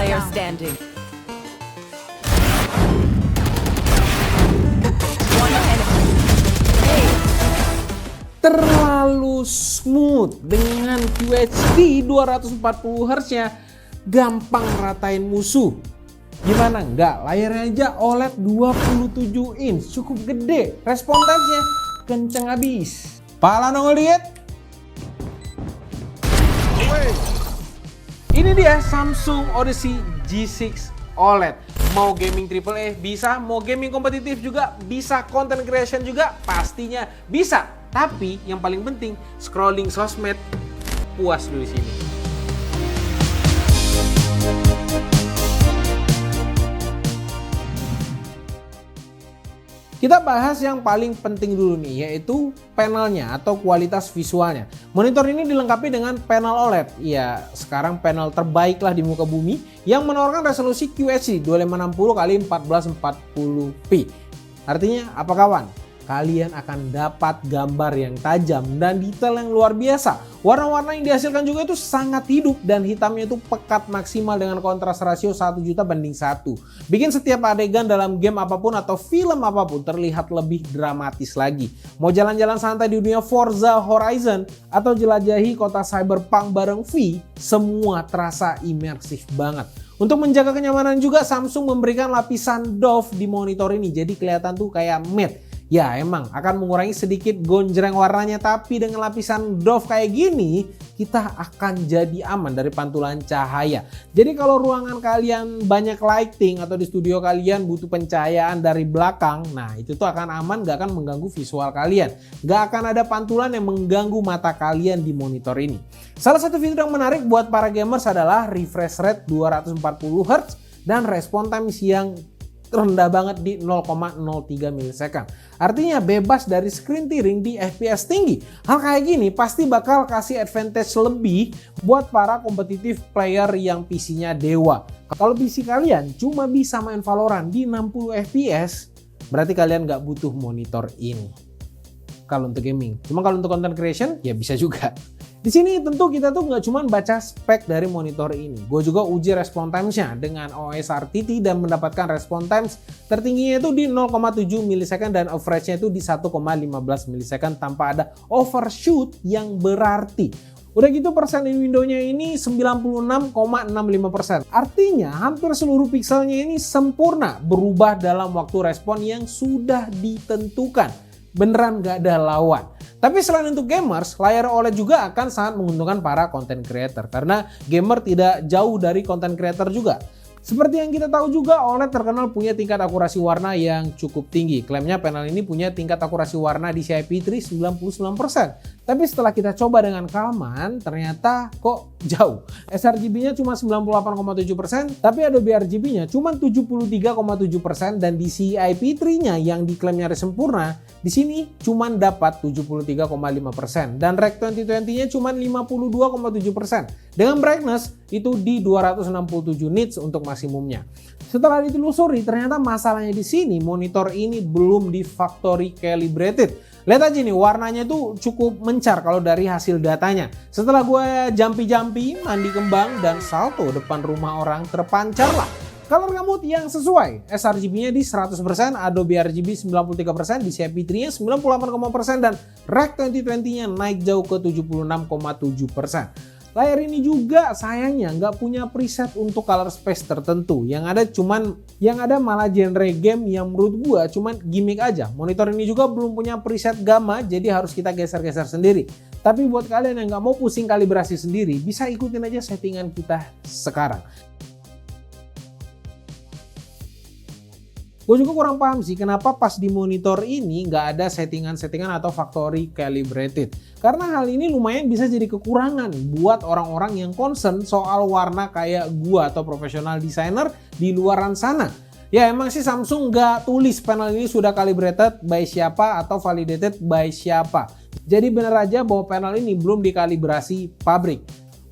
player standing. One enemy. Hey. Terlalu smooth dengan QHD 240Hz-nya, gampang ratain musuh. Gimana enggak, layarnya aja OLED 27 inch, cukup gede, respon time-nya kenceng abis. Pala nongol dikit. Ini dia Samsung Odyssey G6 OLED. Mau gaming AAA bisa, mau gaming kompetitif juga bisa, content creation juga pastinya bisa. Tapi yang paling penting, scrolling sosmed puas dulu di sini. Kita bahas yang paling penting dulu nih, yaitu panelnya atau kualitas visualnya. Monitor ini dilengkapi dengan panel OLED. Ya, sekarang panel terbaik lah di muka bumi yang menawarkan resolusi QHD 2560x1440p. Artinya apa kawan? Kalian akan dapat gambar yang tajam dan detail yang luar biasa. Warna-warna yang dihasilkan juga itu sangat hidup dan hitamnya itu pekat maksimal dengan kontras rasio 1:1. Bikin setiap adegan dalam game apapun atau film apapun terlihat lebih dramatis lagi. Mau jalan-jalan santai di dunia Forza Horizon atau jelajahi kota cyberpunk bareng V, semua terasa imersif banget. Untuk menjaga kenyamanan juga Samsung memberikan lapisan doff di monitor ini, jadi kelihatan tuh kayak matte. Ya emang akan mengurangi sedikit gonjreng warnanya, tapi dengan lapisan doff kayak gini kita akan jadi aman dari pantulan cahaya. Jadi kalau ruangan kalian banyak lighting atau di studio kalian butuh pencahayaan dari belakang, nah itu tuh akan aman, gak akan mengganggu visual kalian. Gak akan ada pantulan yang mengganggu mata kalian di monitor ini. Salah satu fitur yang menarik buat para gamers adalah refresh rate 240Hz dan respon time yang rendah banget di 0,03 milisecond. Artinya bebas dari screen tearing di FPS tinggi. Hal kayak gini pasti bakal kasih advantage lebih buat para kompetitif player yang PC-nya dewa. Kalau PC kalian cuma bisa main Valorant di 60 FPS, berarti kalian nggak butuh monitor ini. Kalau untuk gaming, cuma kalau untuk content creation ya bisa juga. Di sini tentu kita tuh nggak cuma baca spek dari monitor ini. Gue juga uji respon times-nya dengan OS RTT dan mendapatkan respon times tertingginya itu di 0,7 milisecond dan average-nya itu di 1,15 milisecond tanpa ada overshoot yang berarti. Udah gitu persen in window-nya ini 96,65%. Artinya hampir seluruh pixelnya ini sempurna berubah dalam waktu respon yang sudah ditentukan. Beneran gak ada lawan. Tapi selain untuk gamers, layar OLED juga akan sangat menguntungkan para content creator karena gamer tidak jauh dari content creator juga. Seperti yang kita tahu juga, OLED terkenal punya tingkat akurasi warna yang cukup tinggi. Klaimnya panel ini punya tingkat akurasi warna DCI-P3 99%. Tapi setelah kita coba dengan Kalman, ternyata kok jauh. sRGB-nya cuma 98,7%, tapi Adobe RGB-nya cuma 73,7% dan DCI-P3-nya yang diklaimnya sempurna, di sini cuma dapat 73,5% dan Rec 2020-nya cuma 52,7%. Dengan brightness itu di 267 nits untuk maksimumnya. Setelah ditelusuri, ternyata masalahnya di sini monitor ini belum di factory calibrated. Lihat aja nih, warnanya tuh cukup mencar kalau dari hasil datanya. Setelah gue jampi-jampi, mandi kembang, dan salto depan rumah orang, terpancarlah color gamut yang sesuai. sRGB-nya di 100%, Adobe RGB 93%, DCI-P3-nya 98,% dan Rec 2020-nya naik jauh ke 76,7%. Layar ini juga sayangnya nggak punya preset untuk color space tertentu. Yang ada malah genre game yang menurut gua cuman gimmick aja. Monitor ini juga belum punya preset gamma, jadi harus kita geser-geser sendiri. Tapi buat kalian yang nggak mau pusing kalibrasi sendiri, bisa ikutin aja settingan kita sekarang. Gue juga kurang paham sih kenapa pas di monitor ini nggak ada settingan-settingan atau factory calibrated. Karena hal ini lumayan bisa jadi kekurangan buat orang-orang yang concern soal warna kayak gua atau profesional designer di luaran sana. Ya emang sih Samsung nggak tulis panel ini sudah calibrated by siapa atau validated by siapa. Jadi bener aja bahwa panel ini belum dikalibrasi pabrik.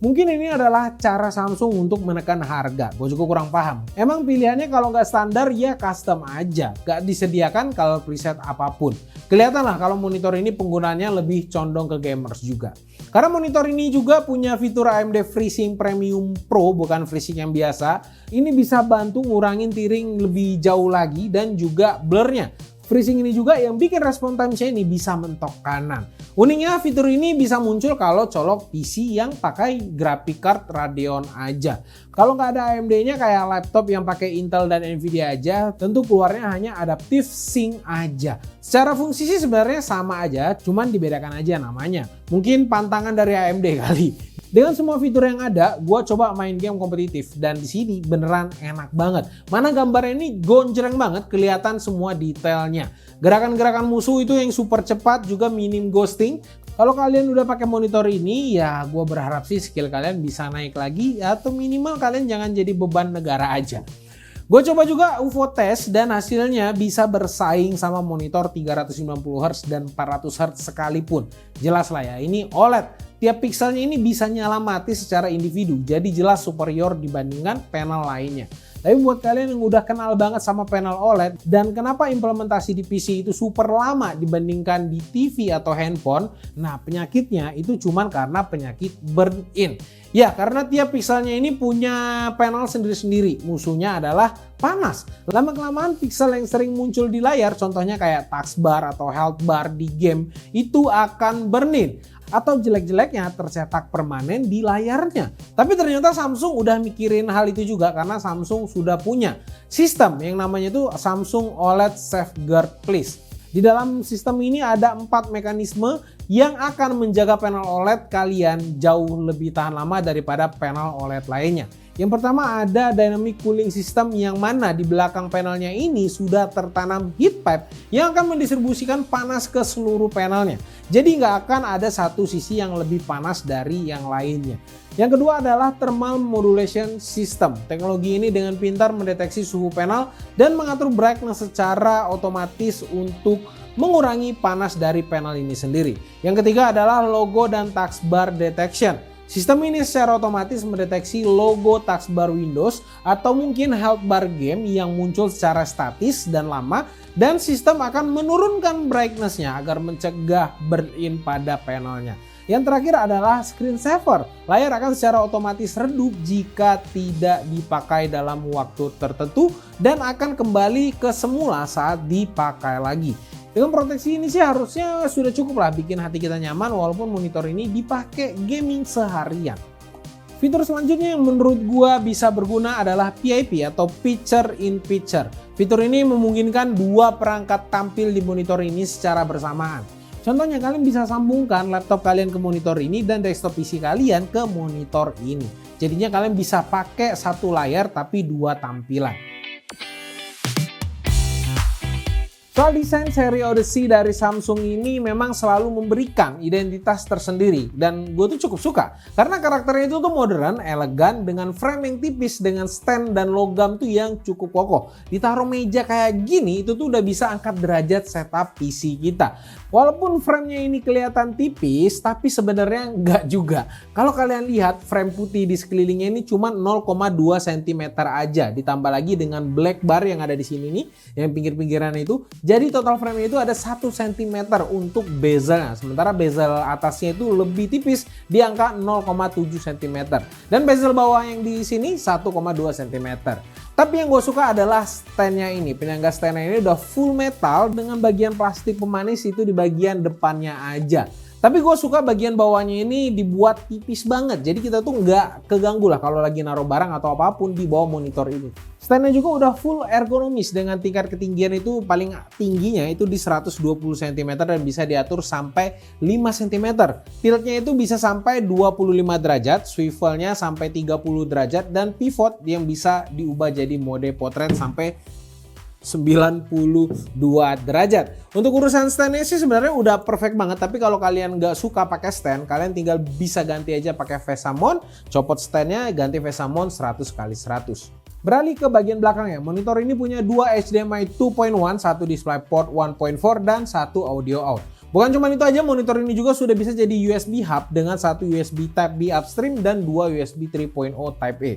Mungkin ini adalah cara Samsung untuk menekan harga. Gue juga kurang paham. Emang pilihannya kalau nggak standar ya custom aja. Nggak disediakan color preset apapun. Kelihatan lah kalau monitor ini penggunaannya lebih condong ke gamers juga. Karena monitor ini juga punya fitur AMD FreeSync Premium Pro, bukan FreeSync yang biasa. Ini bisa bantu ngurangin tearing lebih jauh lagi dan juga blurnya. FreeSync ini juga yang bikin respon time-nya ini bisa mentok kanan. Uniknya fitur ini bisa muncul kalau colok PC yang pakai graphic card Radeon aja. Kalau nggak ada AMD-nya kayak laptop yang pakai Intel dan Nvidia aja, tentu keluarnya hanya Adaptive Sync aja. Secara fungsi sih sebenarnya sama aja, cuman dibedakan aja namanya. Mungkin pantangan dari AMD kali. Dengan semua fitur yang ada, gue coba main game kompetitif dan di sini beneran enak banget. Mana gambarnya ini gonjreng banget, kelihatan semua detailnya. Gerakan-gerakan musuh itu yang super cepat, juga minim ghosting. Kalau kalian udah pakai monitor ini, ya gue berharap sih skill kalian bisa naik lagi atau minimal kalian jangan jadi beban negara aja. Gue coba juga UFO test dan hasilnya bisa bersaing sama monitor 390Hz dan 400Hz sekalipun. Jelas lah ya, ini OLED. Tiap pixelnya ini bisa nyala mati secara individu, jadi jelas superior dibandingkan panel lainnya. Tapi buat kalian yang udah kenal banget sama panel OLED dan kenapa implementasi di PC itu super lama dibandingkan di TV atau handphone, nah penyakitnya itu cuman karena penyakit burn-in. Ya, karena tiap pixelnya ini punya panel sendiri-sendiri, musuhnya adalah panas. Lama-kelamaan pixel yang sering muncul di layar, contohnya kayak taskbar atau health bar di game, itu akan burn-in. Atau jelek-jeleknya tercetak permanen di layarnya. Tapi ternyata Samsung udah mikirin hal itu juga karena Samsung sudah punya sistem yang namanya itu Samsung OLED Safeguard Plus. Di dalam sistem ini ada 4 mekanisme yang akan menjaga panel OLED kalian jauh lebih tahan lama daripada panel OLED lainnya. Yang pertama ada dynamic cooling system yang mana di belakang panelnya ini sudah tertanam heat pipe yang akan mendistribusikan panas ke seluruh panelnya. Jadi nggak akan ada satu sisi yang lebih panas dari yang lainnya. Yang kedua adalah thermal modulation system. Teknologi ini dengan pintar mendeteksi suhu panel dan mengatur brightness secara otomatis untuk mengurangi panas dari panel ini sendiri. Yang ketiga adalah logo dan taskbar detection. Sistem ini secara otomatis mendeteksi logo taskbar Windows atau mungkin health bar game yang muncul secara statis dan lama, dan sistem akan menurunkan brightness-nya agar mencegah burn-in pada panelnya. Yang terakhir adalah screen saver. Layar akan secara otomatis redup jika tidak dipakai dalam waktu tertentu dan akan kembali ke semula saat dipakai lagi. Dengan proteksi ini sih harusnya sudah cukup lah bikin hati kita nyaman walaupun monitor ini dipakai gaming seharian. Fitur selanjutnya yang menurut gua bisa berguna adalah PIP atau Picture in Picture. Fitur ini memungkinkan dua perangkat tampil di monitor ini secara bersamaan. Contohnya kalian bisa sambungkan laptop kalian ke monitor ini dan desktop PC kalian ke monitor ini. Jadinya kalian bisa pakai satu layar tapi dua tampilan. Soal desain seri Odyssey dari Samsung ini memang selalu memberikan identitas tersendiri dan gue tuh cukup suka karena karakternya itu tuh modern, elegan dengan frame yang tipis dengan stand dan logam tuh yang cukup kokoh. Ditaruh meja kayak gini itu tuh udah bisa angkat derajat setup PC kita. Walaupun framenya ini kelihatan tipis tapi sebenarnya enggak juga. Kalau kalian lihat frame putih di sekelilingnya ini cuma 0,2 cm aja, ditambah lagi dengan black bar yang ada di sini nih yang pinggir-pinggiran itu. Jadi total frame itu ada 1 cm untuk bezelnya. Sementara bezel atasnya itu lebih tipis di angka 0,7 cm. Dan bezel bawah yang di sini 1,2 cm. Tapi yang gue suka adalah standnya ini. Penyangga standnya ini udah full metal dengan bagian plastik pemanis itu di bagian depannya aja. Tapi gue suka bagian bawahnya ini dibuat tipis banget. Jadi kita tuh nggak keganggu lah kalau lagi naruh barang atau apapun di bawah monitor ini. Standnya juga udah full ergonomis dengan tingkat ketinggian itu paling tingginya itu di 120 cm dan bisa diatur sampai 5 cm. Tiltnya itu bisa sampai 25 derajat, swivelnya sampai 30 derajat dan pivot yang bisa diubah jadi mode portrait sampai 92 derajat. Untuk urusan standnya sih sebenarnya udah perfect banget, tapi kalau kalian nggak suka pakai stand, kalian tinggal bisa ganti aja pakai VESA mount, copot standnya, ganti VESA mount 100x100. Beralih ke bagian belakangnya, monitor ini punya dua HDMI 2.1, satu DisplayPort 1.4 dan satu audio out. Bukan cuma itu aja, monitor ini juga sudah bisa jadi USB hub dengan satu USB Type B upstream dan dua USB 3.0 Type A.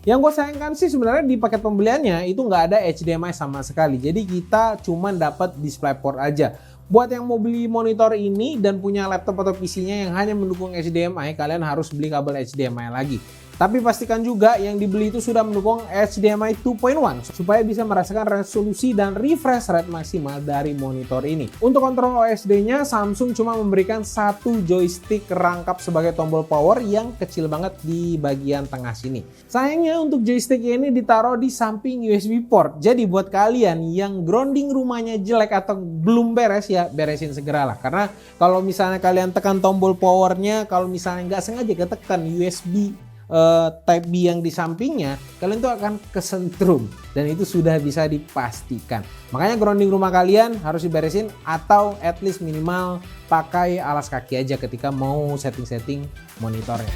Yang gue sayangkan sih sebenarnya di paket pembeliannya itu nggak ada HDMI sama sekali. Jadi kita cuma dapat DisplayPort aja. Buat yang mau beli monitor ini dan punya laptop atau PC-nya yang hanya mendukung HDMI, kalian harus beli kabel HDMI lagi. Tapi pastikan juga yang dibeli itu sudah mendukung HDMI 2.1 supaya bisa merasakan resolusi dan refresh rate maksimal dari monitor ini. Untuk kontrol OSD-nya, Samsung cuma memberikan satu joystick rangkap sebagai tombol power yang kecil banget di bagian tengah sini. Sayangnya untuk joystick ini ditaruh di samping USB port. Jadi buat kalian yang grounding rumahnya jelek atau belum beres ya beresin segeralah. Karena kalau misalnya kalian tekan tombol powernya, kalau misalnya nggak sengaja ketekan USB Type B yang di sampingnya, kalian tuh akan kesentrum dan itu sudah bisa dipastikan. Makanya grounding rumah kalian harus diberesin atau at least minimal pakai alas kaki aja ketika mau setting-setting monitornya.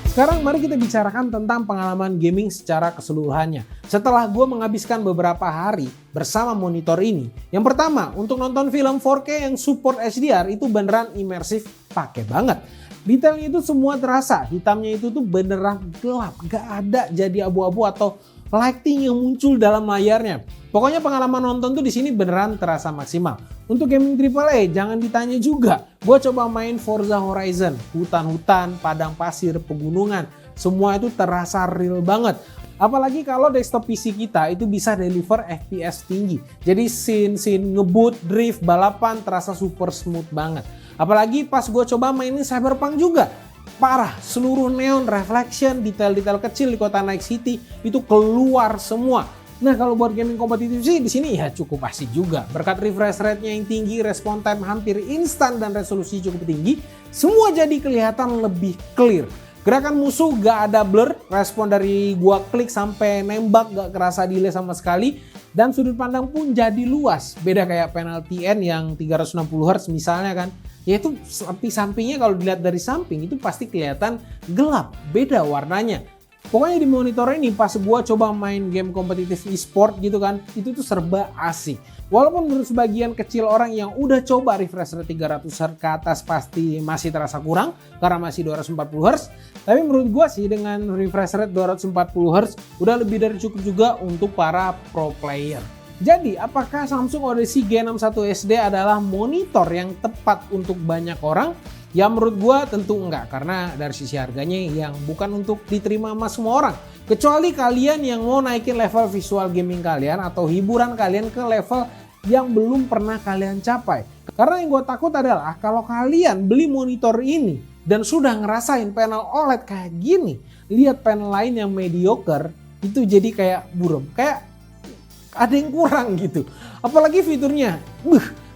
Sekarang mari kita bicarakan tentang pengalaman gaming secara keseluruhannya. Setelah gue menghabiskan beberapa hari bersama monitor ini. Yang pertama, untuk nonton film 4K yang support HDR itu beneran imersif, pakai banget. Detailnya itu semua terasa, hitamnya itu tuh beneran gelap, gak ada jadi abu-abu atau lighting yang muncul dalam layarnya. Pokoknya pengalaman nonton tuh di sini beneran terasa maksimal. Untuk gaming AAA jangan ditanya juga. Gue coba main Forza Horizon, hutan-hutan, padang pasir, pegunungan, semua itu terasa real banget. Apalagi kalau desktop PC kita itu bisa deliver FPS tinggi. Jadi scene ngebut, drift, balapan terasa super smooth banget. Apalagi pas gue coba mainin Cyberpunk juga. Parah, seluruh neon, reflection, detail-detail kecil di kota Night City itu keluar semua. Nah kalau buat gaming kompetitif sih di sini ya cukup asik juga. Berkat refresh rate-nya yang tinggi, respon time hampir instan dan resolusi cukup tinggi, semua jadi kelihatan lebih clear. Gerakan musuh gak ada blur, respon dari gua klik sampai nembak gak kerasa delay sama sekali, dan sudut pandang pun jadi luas. Beda kayak panel TN yang 360 Hz misalnya kan. Yaitu samping-sampingnya kalau dilihat dari samping itu pasti kelihatan gelap, beda warnanya. Pokoknya di monitor ini pas gua coba main game kompetitif e-sport gitu kan, itu tuh serba asik. Walaupun menurut sebagian kecil orang yang udah coba refresh rate 300 Hz ke atas pasti masih terasa kurang karena masih 240 Hz. Tapi menurut gua sih dengan refresh rate 240 Hz udah lebih dari cukup juga untuk para pro player. Jadi apakah Samsung Odyssey G61 SD adalah monitor yang tepat untuk banyak orang? Ya menurut gua tentu enggak, karena dari sisi harganya yang bukan untuk diterima sama semua orang. Kecuali kalian yang mau naikin level visual gaming kalian atau hiburan kalian ke level yang belum pernah kalian capai. Karena yang gue takut adalah kalau kalian beli monitor ini dan sudah ngerasain panel OLED kayak gini, lihat panel lain yang mediocre itu jadi kayak buram, kayak ada yang kurang gitu. Apalagi fiturnya,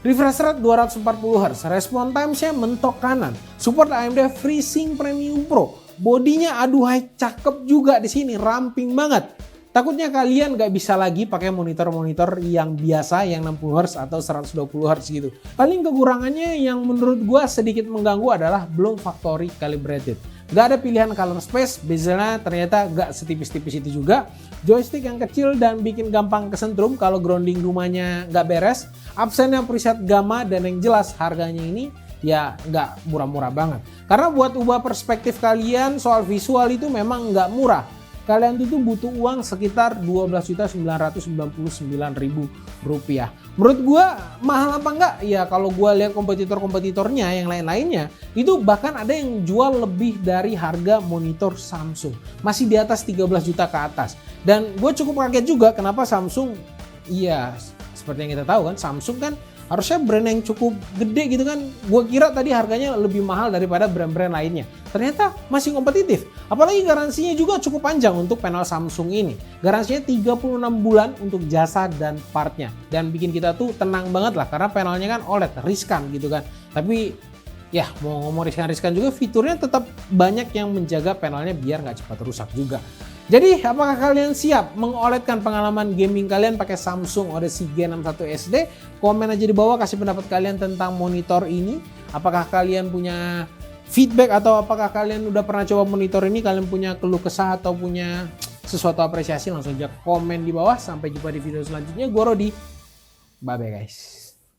refresh rate 240 Hz, respon time-nya mentok kanan, support AMD FreeSync Premium Pro, bodinya aduhai cakep juga di sini, ramping banget. Takutnya kalian gak bisa lagi pakai monitor-monitor yang biasa yang 60 Hz atau 120 Hz gitu. Paling kekurangannya yang menurut gua sedikit mengganggu adalah belum factory calibrated. Gak ada pilihan color space, bezelnya ternyata gak setipis-tipis itu juga. Joystick yang kecil dan bikin gampang kesentrum kalau grounding rumahnya gak beres. Absennya preset gamma dan yang jelas harganya ini ya nggak murah-murah banget. Karena buat ubah perspektif kalian soal visual itu memang nggak murah. Kalian itu butuh uang sekitar Rp12.999.000. Menurut gua mahal apa enggak? Ya kalau gua lihat kompetitor-kompetitornya yang lain-lainnya itu bahkan ada yang jual lebih dari harga monitor Samsung. Masih di atas 13 juta ke atas. Dan gue cukup kaget juga kenapa Samsung, iya seperti yang kita tahu kan Samsung kan harusnya brand yang cukup gede gitu kan. Gue kira tadi harganya lebih mahal daripada brand-brand lainnya. Ternyata masih kompetitif. Apalagi garansinya juga cukup panjang untuk panel Samsung ini. Garansinya 36 bulan untuk jasa dan partnya. Dan bikin kita tuh tenang banget lah karena panelnya kan OLED, riskan gitu kan. Tapi ya mau ngomong riskan-riskan juga fiturnya tetap banyak yang menjaga panelnya biar nggak cepat rusak juga. Jadi apakah kalian siap meng-OLED-kan pengalaman gaming kalian pakai Samsung Odyssey G61 SD? Komen aja di bawah, kasih pendapat kalian tentang monitor ini. Apakah kalian punya feedback atau apakah kalian udah pernah coba monitor ini? Kalian punya keluh kesah atau punya sesuatu apresiasi? Langsung aja komen di bawah. Sampai jumpa di video selanjutnya. Gue Rodi. Bye-bye guys.